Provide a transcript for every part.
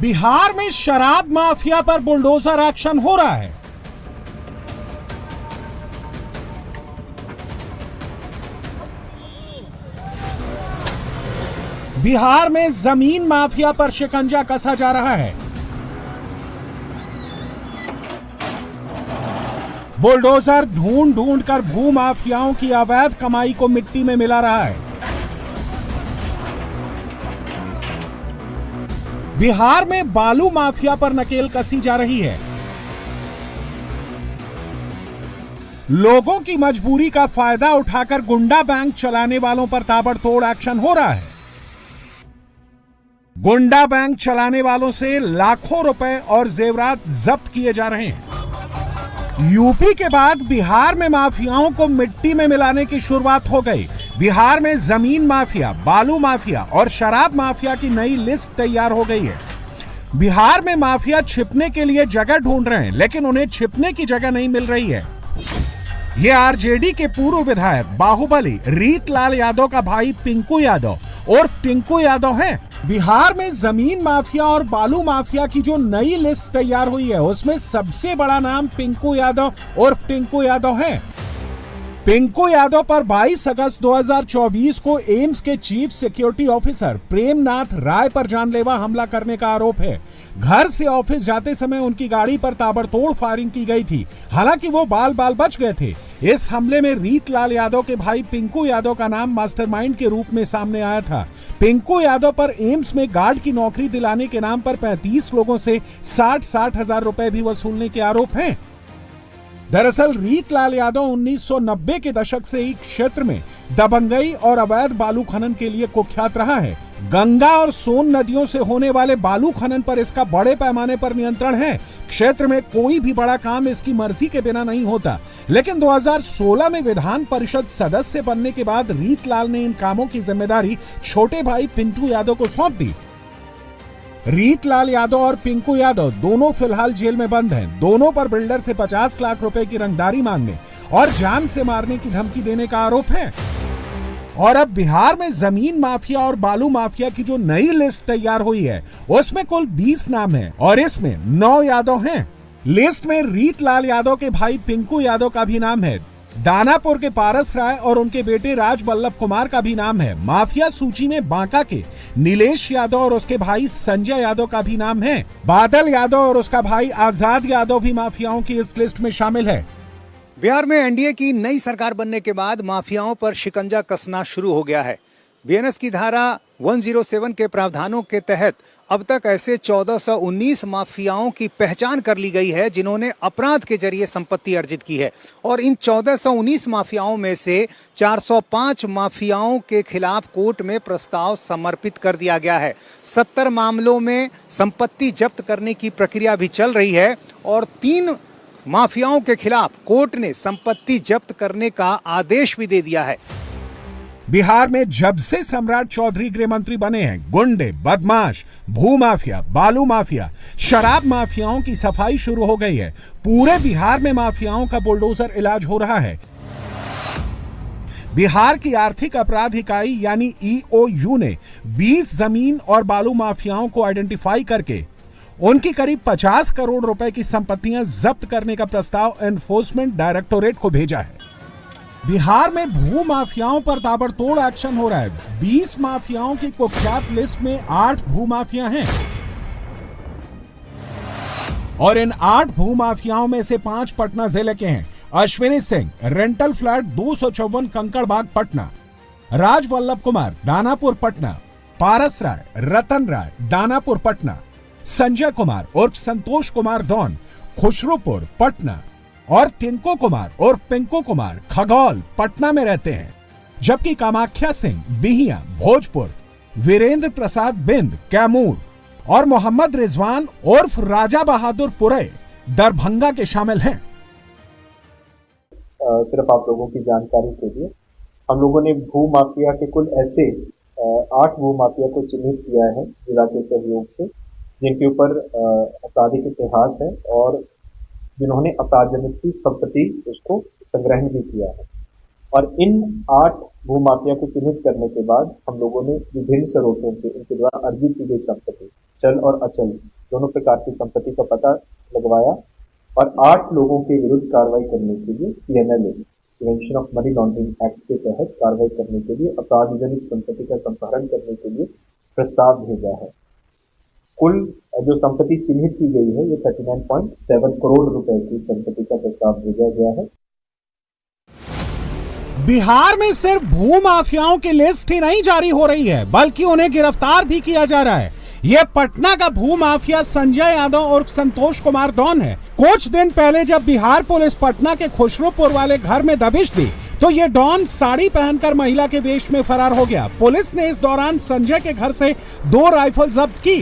बिहार में शराब माफिया पर बुलडोजर एक्शन हो रहा है। बिहार में जमीन माफिया पर शिकंजा कसा जा रहा है। बुलडोजर ढूंढ ढूंढ कर भू माफियाओं की अवैध कमाई को मिट्टी में मिला रहा है। बिहार में बालू माफिया पर नकेल कसी जा रही है। लोगों की मजबूरी का फायदा उठाकर गुंडा बैंक चलाने वालों पर ताबड़तोड़ एक्शन हो रहा है। गुंडा बैंक चलाने वालों से लाखों रुपए और जेवरात जब्त किए जा रहे हैं। यूपी के बाद बिहार में माफियाओं को मिट्टी में मिलाने की शुरुआत हो गई। बिहार में जमीन माफिया, बालू माफिया और शराब माफिया की नई लिस्ट तैयार हो गई है। बिहार में माफिया छिपने के लिए जगह ढूंढ रहे हैं, लेकिन उन्हें छिपने की जगह नहीं मिल रही है। ये आरजेडी के पूर्व विधायक बाहुबली रीतलाल यादव का भाई पिंकू यादव उर्फ टिंकू यादव हैं। बिहार में जमीन माफिया और बालू माफिया की जो नई लिस्ट तैयार हुई है, उसमें सबसे बड़ा नाम पिंकू यादव उर्फ टिंकू यादव है। पिंकू यादव पर 22 अगस्त 2024 को एम्स के चीफ सिक्योरिटी ऑफिसर प्रेमनाथ राय पर जानलेवा हमला करने का आरोप है। घर से ऑफिस जाते समय उनकी गाड़ी पर ताबड़तोड़ फायरिंग की गई थी। हालांकि वो बाल बाल बच गए थे। इस हमले में रीतलाल यादव के भाई पिंकू यादव का नाम मास्टरमाइंड के रूप में सामने आया था। पिंकू यादव पर एम्स में गार्ड की नौकरी दिलाने के नाम पर 35 लोगों से 60 हजार रुपए भी वसूलने के आरोप हैं। दरअसल रीतलाल यादव 1990 के दशक से ही क्षेत्र में दबंगई और अवैध बालू खनन के लिए कुख्यात रहा है। गंगा और सोन नदियों से होने वाले बालू खनन पर इसका बड़े पैमाने पर नियंत्रण है। क्षेत्र में कोई भी बड़ा काम इसकी मर्जी के बिना नहीं होता। लेकिन 2016 में विधान परिषद सदस्य बनने के बाद रीतलाल ने इन कामों की जिम्मेदारी छोटे भाई पिंटू यादव को सौंप दी। रीतलाल यादव और पिंकू यादव दोनों फिलहाल जेल में बंद हैं। दोनों पर बिल्डर से 50 लाख रुपए की रंगदारी मांगने और जान से मारने की धमकी देने का आरोप है। और अब बिहार में जमीन माफिया और बालू माफिया की जो नई लिस्ट तैयार हुई है, उसमें कुल 20 नाम हैं और इसमें 9 यादव हैं। लिस्ट में रीतलाल यादव के भाई पिंकू यादव का भी नाम है। दानापुर के पारस राय और उनके बेटे राज वल्लभ कुमार का भी नाम है। माफिया सूची में बांका के नीलेश यादव और उसके भाई संजय यादव का भी नाम है। बादल यादव और उसका भाई आजाद यादव भी माफियाओं की इस लिस्ट में शामिल है। बिहार में एनडीए की नई सरकार बनने के बाद माफियाओं पर शिकंजा कसना शुरू हो गया है। बीएनएस की धारा 107 के प्रावधानों के तहत अब तक ऐसे 1419 माफियाओं की पहचान कर ली गई है, जिन्होंने अपराध के जरिए संपत्ति अर्जित की है। और इन 1419 माफियाओं में से 405 माफियाओं के खिलाफ कोर्ट में प्रस्ताव समर्पित कर दिया गया है। 70 मामलों में संपत्ति जब्त करने की प्रक्रिया भी चल रही है और 3 माफियाओं के खिलाफ कोर्ट ने संपत्ति जब्त करने का आदेश भी दे दिया है। बिहार में जब से सम्राट चौधरी गृह मंत्री बने हैं, गुंडे, बदमाश, भू माफिया, बालू माफिया, शराब माफियाओं की सफाई शुरू हो गई है। पूरे बिहार में माफियाओं का बुलडोजर इलाज हो रहा है। बिहार की आर्थिक अपराध इकाई यानी ईओयू ने 20 जमीन और बालू माफियाओं को आइडेंटिफाई करके उनकी करीब 50 करोड़ रुपए की संपत्तियां जब्त करने का प्रस्ताव एनफोर्समेंट डायरेक्टोरेट को भेजा है। बिहार में भू माफियाओं पर ताबड़तोड़ एक्शन हो रहा है। 20 माफियाओं की कुख्यात लिस्ट में 8 भू माफिया हैं और इन 8 भू माफियाओं में से 5 पटना जिले के हैं। अश्विनी सिंह, रेंटल फ्लैट 254 कंकड़बाग पटना, राज वल्लभ कुमार, दानापुर पटना, पारस राय, रतन राय, दानापुर पटना, संजय कुमार उर्फ संतोष कुमार डॉन, खुशरूपुर पटना और टिंकू कुमार और पिंकू कुमार खगौल पटना में रहते हैं। जबकि कामाख्या सिंह बिहिया भोजपुर, वीरेंद्र प्रसाद बिंद कैमूर और मोहम्मद रिजवान उर्फ राजा बहादुर पुरे दरभंगा के शामिल हैं। सिर्फ आप लोगों की जानकारी के लिए हम लोगों ने भू माफिया के कुल ऐसे 8 भू माफिया को चिन्हित किया है जिला के सहयोग से, जिनके ऊपर आपराधिक इतिहास है और जिन्होंने अपराध जनित की संपत्ति उसको संग्रहण भी किया है। और इन 8 भूमाफिया को चिन्हित करने के बाद हम लोगों ने विभिन्न स्रोतों से इनके द्वारा अर्जित की गई संपत्ति, चल और अचल दोनों प्रकार की संपत्ति का पता लगवाया और 8 लोगों के विरुद्ध कार्रवाई करने के लिए PNLA prevention of money laundering act के तहत कार्रवाई करने के लिए अपराधजनित संपत्ति का संपहरण करने के लिए प्रस्ताव भेजा है। कुल जो संपत्ति चिन्हित की गई है ये 39.7 करोड़ रुपए की संपत्ति का प्रस्ताव भेजा गया है। बिहार में सिर्फ भूमाफियाओं की लिस्ट ही नहीं जारी हो रही है, बल्कि उन्हें गिरफ्तार भी किया जा रहा है। यह पटना का भूमाफिया संजय यादव और संतोष कुमार डॉन है। कुछ दिन पहले जब बिहार पुलिस पटना के खुशरूपुर वाले घर में दबिश दी तो ये डॉन साड़ी पहनकर महिला के वेश में फरार हो गया। पुलिस ने इस दौरान संजय के घर से 2 राइफल जब्त की।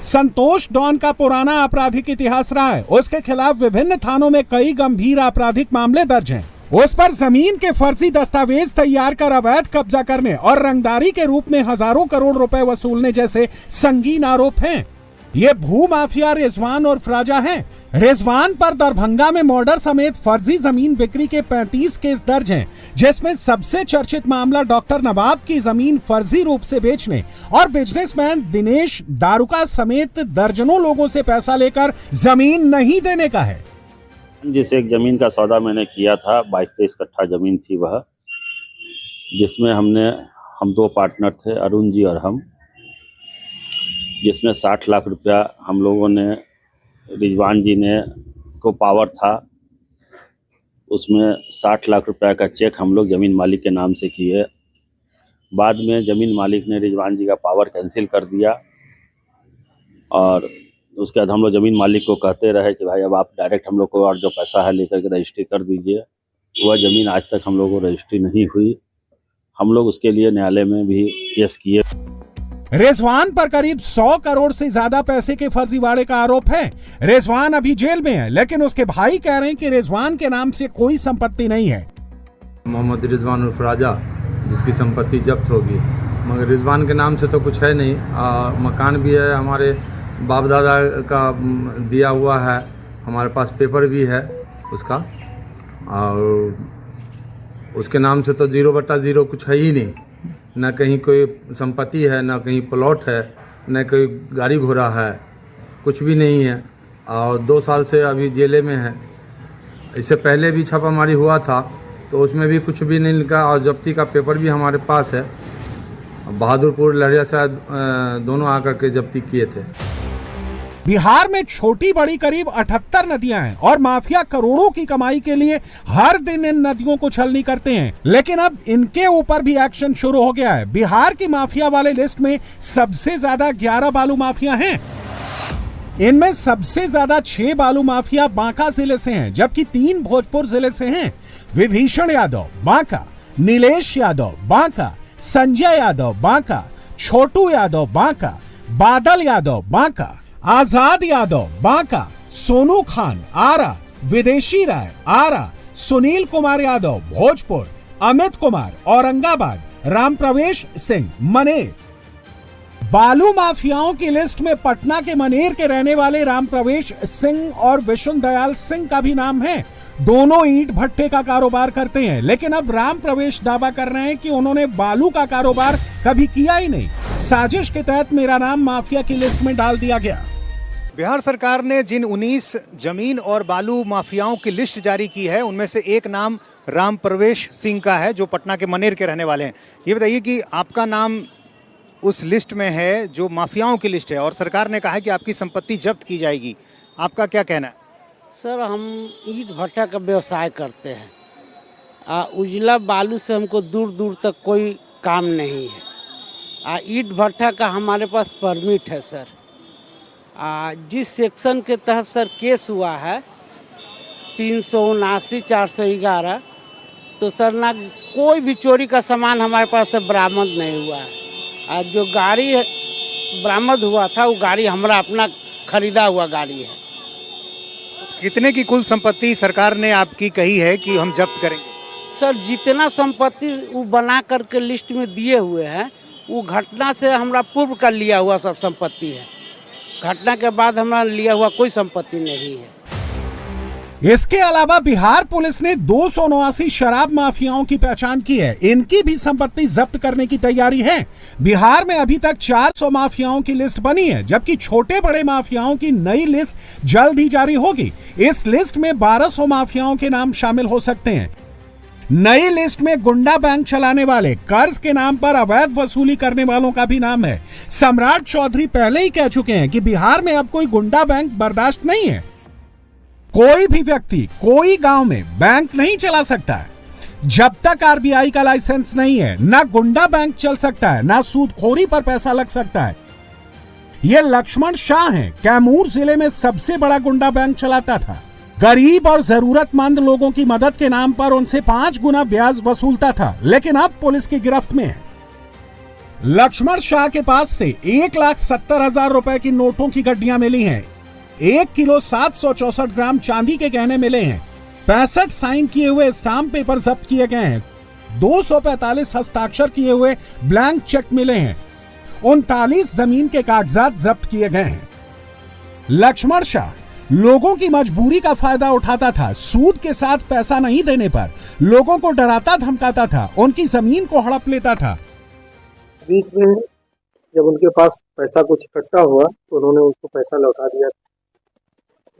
संतोष डॉन का पुराना आपराधिक इतिहास रहा है। उसके खिलाफ विभिन्न थानों में कई गंभीर आपराधिक मामले दर्ज हैं। उस पर जमीन के फर्जी दस्तावेज तैयार कर अवैध कब्जा करने और रंगदारी के रूप में हजारों करोड़ रुपए वसूलने जैसे संगीन आरोप हैं। ये भूमाफिया रिजवान और फ्राजा हैं। रिजवान पर दरभंगा में मर्डर समेत फर्जी जमीन बिक्री के 35 केस दर्ज हैं, जिसमें सबसे चर्चित मामला डॉक्टर नवाब की जमीन फर्जी रूप से बेचने और बिजनेसमैन दिनेश दारुका समेत दर्जनों लोगों से पैसा लेकर जमीन नहीं देने का है। जिस एक ज़मीन का सौदा मैंने किया था, 22-23 कट्ठा ज़मीन थी वह, जिसमें हम 2 पार्टनर थे, अरुण जी और हम, जिसमें 60 लाख रुपया हम लोगों ने, रिजवान जी ने को पावर था, उसमें 60 लाख रुपया का चेक हम लोग ज़मीन मालिक के नाम से किए। बाद में ज़मीन मालिक ने रिजवान जी का पावर कैंसिल कर दिया और उसके बाद हम लोग ज़मीन मालिक को कहते रहे कि भाई अब आप डायरेक्ट हम लोग को और जो पैसा है लेकर के रजिस्ट्री कर दीजिए। वह ज़मीन आज तक हम लोग को रजिस्ट्री नहीं हुई। हम लोग उसके लिए न्यायालय में भी केस किए। रिजवान पर करीब 100 करोड़ से ज्यादा पैसे के फर्जीवाड़े का आरोप है। रिजवान अभी जेल में है, लेकिन उसके भाई कह रहे हैं कि रिजवान के नाम से कोई संपत्ति नहीं है। मोहम्मद रिजवान उर्फ राजा, जिसकी संपत्ति जब्त होगी, मगर रिजवान के नाम से तो कुछ है नहीं। मकान भी है, हमारे बाप दादा का दिया हुआ है, हमारे पास पेपर भी है उसका, और उसके नाम से तो 0/0 कुछ है ही नहीं। न कहीं कोई संपत्ति है, न कहीं प्लॉट है, न कोई गाड़ी घोड़ा है, कुछ भी नहीं है। और 2 साल से अभी जेले में है। इससे पहले भी छापामारी हुआ था तो उसमें भी कुछ भी नहीं लिखा, और जब्ती का पेपर भी हमारे पास है। बहादुरपुर, लहरियासराय दोनों आकर के जब्ती किए थे। बिहार में छोटी बड़ी करीब 78 नदियां हैं और माफिया करोड़ों की कमाई के लिए हर दिन इन नदियों को छलनी करते हैं। लेकिन अब इनके ऊपर भी एक्शन शुरू हो गया है। बिहार की माफिया वाले लिस्ट में सबसे ज्यादा 11 बालू माफिया हैं। इनमें सबसे ज्यादा 6 बालू माफिया बांका जिले से हैं, जबकि 3 भोजपुर जिले से हैं। विभीषण यादव बांका, नीलेश यादव बांका, संजय यादव बांका, छोटू यादव बांका, बादल यादव बांका, आजाद यादव बांका, सोनू खान आरा, विदेशी राय आरा, सुनील कुमार यादव भोजपुर, अमित कुमार औरंगाबाद, राम प्रवेश सिंह मनेर। बालू माफियाओं की लिस्ट में पटना के मनेर के रहने वाले राम प्रवेश सिंह और विशुन दयाल सिंह का भी नाम है। दोनों ईंट भट्टे का कारोबार करते हैं, लेकिन अब राम प्रवेश दावा कर रहे हैं कि उन्होंने बालू का कारोबार कभी किया ही नहीं। साजिश के तहत मेरा नाम माफिया की लिस्ट में डाल दिया गया। बिहार सरकार ने जिन 19 जमीन और बालू माफियाओं की लिस्ट जारी की है, उनमें से एक नाम राम प्रवेश सिंह का है, जो पटना के मनेर के रहने वाले हैं। ये बताइए कि आपका नाम उस लिस्ट में है जो माफियाओं की लिस्ट है, और सरकार ने कहा है कि आपकी संपत्ति जब्त की जाएगी। आपका क्या कहना है? सर, हम ईंट भट्टा का व्यवसाय करते हैं। उजला बालू से हमको दूर दूर तक कोई काम नहीं है। ईंट भट्टा का हमारे पास परमिट है सर। जिस सेक्शन के तहत सर केस हुआ है 379 411, तो सर ना कोई भी चोरी का सामान हमारे पास से बरामद नहीं हुआ है। जो गाड़ी बरामद हुआ था वो गाड़ी हमारा अपना खरीदा हुआ गाड़ी है। कितने की कुल संपत्ति सरकार ने आपकी कही है कि हम जब्त करेंगे? सर, जितना संपत्ति वो बना करके लिस्ट में दिए हुए हैं, वो घटना से हमारा पूर्व का लिया हुआ सब संपत्ति है। घटना के बाद हमारा लिया हुआ कोई संपत्ति नहीं है। इसके अलावा बिहार पुलिस ने 279 शराब माफियाओं की पहचान की है। इनकी भी संपत्ति जब्त करने की तैयारी है। बिहार में अभी तक 400 माफियाओं की लिस्ट बनी है, जबकि छोटे बड़े माफियाओं की नई लिस्ट जल्द ही जारी होगी। इस लिस्ट में 1200 माफियाओं के नाम शामिल हो सकते हैं। नई लिस्ट में गुंडा बैंक चलाने वाले, कर्ज के नाम पर अवैध वसूली करने वालों का भी नाम है। सम्राट चौधरी पहले ही कह चुके हैं कि बिहार में अब कोई गुंडा बैंक बर्दाश्त नहीं है। कोई भी व्यक्ति कोई गांव में बैंक नहीं चला सकता है। जब तक आरबीआई का लाइसेंस नहीं है, ना गुंडा बैंक चल सकता है, ना सूदखोरी पर पैसा लग सकता है। यह लक्ष्मण शाह हैं, कैमूर जिले में सबसे बड़ा गुंडा बैंक चलाता था। गरीब और जरूरतमंद लोगों की मदद के नाम पर उनसे 5 गुना ब्याज वसूलता था, लेकिन अब पुलिस की गिरफ्त में है। लक्ष्मण शाह के पास से 1,70,000 रुपए की नोटों की गड्डियां मिली हैं। 1 किलो 764 ग्राम चांदी के गहने मिले हैं। 65 साइन किए हुए स्टाम्प पेपर जब्त किए गए हैं। 245 हस्ताक्षर किए हुए ब्लैंक चेक मिले हैं। 39 जमीन के कागजात जब्त किए गए हैं। लक्ष्मण शाह लोगों की मजबूरी का फायदा उठाता था। सूद के साथ पैसा नहीं देने पर लोगों को डराता धमकाता था, उनकी जमीन को हड़प लेता था। बीच में जब उनके पास पैसा कुछ इकट्ठा हुआ तो उन्होंने उसको पैसा लौटा दिया।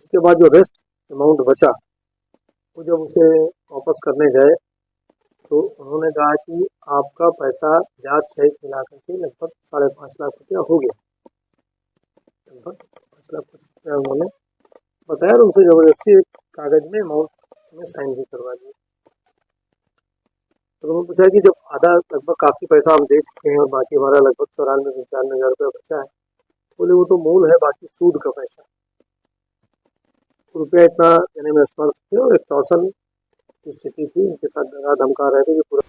इसके बाद जो रेस्ट अमाउंट बचा, वो जब उसे वापस करने गए तो उन्होंने कहा कि आपका पैसा ब्याज सहित मिला करके लगभग 5.5 लाख रुपया हो गया। लगभग 5 लाख रुपया उन्होंने बताया और उनसे जबरदस्ती एक कागज में अमाउंट में साइन भी करवा दिए। तो उन्होंने पूछा कि जब आधा लगभग काफ़ी पैसा हम दे चुके हैं और बाकी हमारा लगभग 94-95 हज़ार रुपया बचा है, बोले वो तो मूल है, बाकी सूद का पैसा। रुपया इतना देने में असमर्थ थे और एक्सटॉर्शन की स्थिति थी, इनके साथ डरा धमका रहे थे कि पूरा।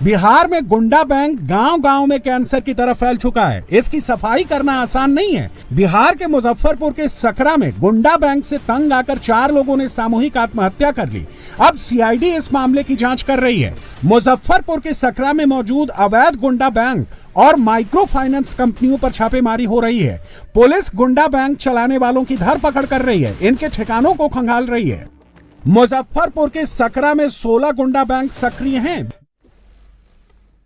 बिहार में गुंडा बैंक गांव-गांव में कैंसर की तरह फैल चुका है। इसकी सफाई करना आसान नहीं है। बिहार के मुजफ्फरपुर के सकरा में गुंडा बैंक से तंग आकर 4 लोगों ने सामूहिक आत्महत्या कर ली। अब सीआईडी इस मामले की जांच कर रही है। मुजफ्फरपुर के सकरा में मौजूद अवैध गुंडा बैंक और माइक्रो फाइनेंस कंपनियों पर छापेमारी हो रही है। पुलिस गुंडा बैंक चलाने वालों की धरपकड़ कर रही है, इनके ठिकानों को खंगाल रही है। मुजफ्फरपुर के सकरा में 16 गुंडा बैंक सक्रिय हैं।